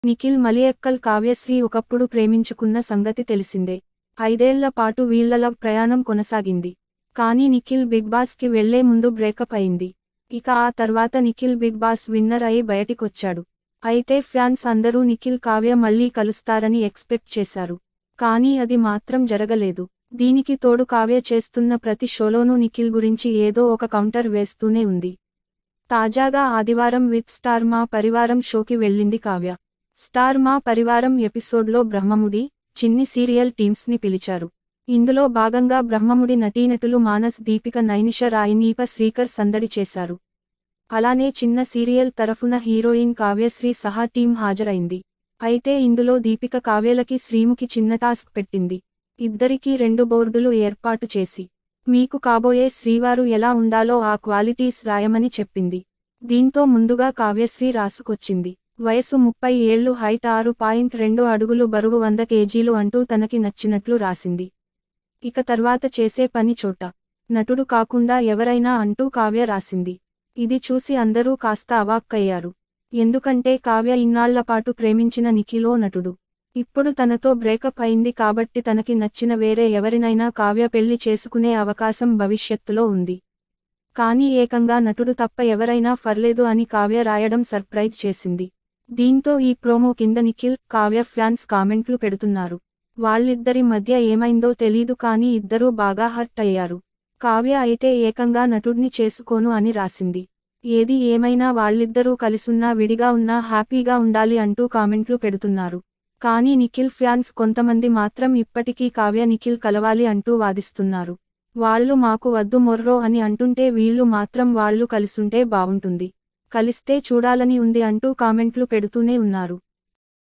నిఖిల్ మలియక్కల్ కావ్యశ్రీ ఒకప్పుడు ప్రేమించుకున్న సంగతి తెలిసిందే. 5 ఏళ్ల పాటు వీళ్ల లవ్ ప్రయాణం కొనసాగింది. కానీ నిఖిల్ బిగ్ బాస్ కి వెళ్లే ముందు బ్రేకప్ అయింది. ఇక ఆ తర్వాత నిఖిల్ బిగ్ బాస్ విన్నర్ అయి బయటికొచ్చాడు. అయితే ఫ్యాన్స్ అందరూ నిఖిల్ కావ్య మళ్లీ కలుస్తారని ఎక్స్పెక్ట్ చేశారు. కానీ అది మాత్రం జరగలేదు. దీనికి తోడు కావ్య చేస్తున్న ప్రతి షోలోనూ నిఖిల్ గురించి ఏదో ఒక కౌంటర్ వేస్తూనే ఉంది. తాజాగా ఆదివారం విత్ స్టార్ మా పరివారం షోకి వెళ్ళింది కావ్య. స్టార్ మా పరివారం ఎపిసోడ్లో బ్రహ్మముడి, చిన్ని సీరియల్ టీమ్స్ ని పిలిచారు. ఇందులో భాగంగా బ్రహ్మముడి నటీనటులు మానస్, దీపిక, నైనిష రాయ్, నీప శ్రీకర్ సందడి చేశారు. అలానే చిన్న సీరియల్ తరఫున హీరోయిన్ కావ్యశ్రీ సహా టీం హాజరైంది. అయితే ఇందులో దీపిక కావ్యలకి శ్రీముఖి చిన్న టాస్క్ పెట్టింది. ఇద్దరికీ 2 బోర్డులు ఏర్పాటు చేసి, మీకు కాబోయే శ్రీవారు ఎలా ఉండాలో ఆ క్వాలిటీస్ రాయమని చెప్పింది. దీంతో ముందుగా కావ్యశ్రీ రాసుకొచ్చింది. వయసు 30 ఏళ్లు, హైట్ 6.2 అడుగులు, బరువు 100 కేజీలు అంటూ తనకి నచ్చినట్లు రాసింది. ఇక తర్వాత చేసే పని చోట నటుడు కాకుండా ఎవరైనా అంటూ కావ్య రాసింది. ఇది చూసి అందరూ కాస్త అవాక్కయ్యారు. ఎందుకంటే కావ్య ఇన్నాళ్లపాటు ప్రేమించిన నిఖిలో నటుడు. ఇప్పుడు తనతో బ్రేకప్ అయింది కాబట్టి తనకి నచ్చిన వేరే ఎవరినైనా కావ్య పెళ్లి చేసుకునే అవకాశం భవిష్యత్తులో ఉంది. కానీ ఏకంగా నటుడు తప్ప ఎవరైనా పర్లేదు అని కావ్య రాయడం సర్ప్రైజ్ చేసింది. దీంతో ఈ ప్రోమో కింద నిఖిల్, కావ్య ఫ్యాన్స్ కామెంట్లు పెడుతున్నారు. వాళ్ళిద్దరి మధ్య ఏమైందో తెలీదు కానీ ఇద్దరూ బాగా హర్ట్ అయ్యారు. కావ్య అయితే ఏకంగా నటుడ్ని చేసుకోను అని రాసింది. ఏది ఏమైనా వాళ్ళిద్దరూ కలిసున్నా విడిగా ఉన్నా హ్యాపీగా ఉండాలి అంటూ కామెంట్లు పెడుతున్నారు. కానీ నిఖిల్ ఫ్యాన్స్ కొంతమంది మాత్రం ఇప్పటికీ కావ్య నిఖిల్ కలవాలి అంటూ వాదిస్తున్నారు. వాళ్ళు మాకు వద్దు మొర్రో అని అంటుంటే వీళ్ళు మాత్రం వాళ్ళు కలిసుంటే బావుంటుంది, కలిస్తే చూడాలని ఉంది అంటూ కామెంట్లు పెడుతూనే ఉన్నారు.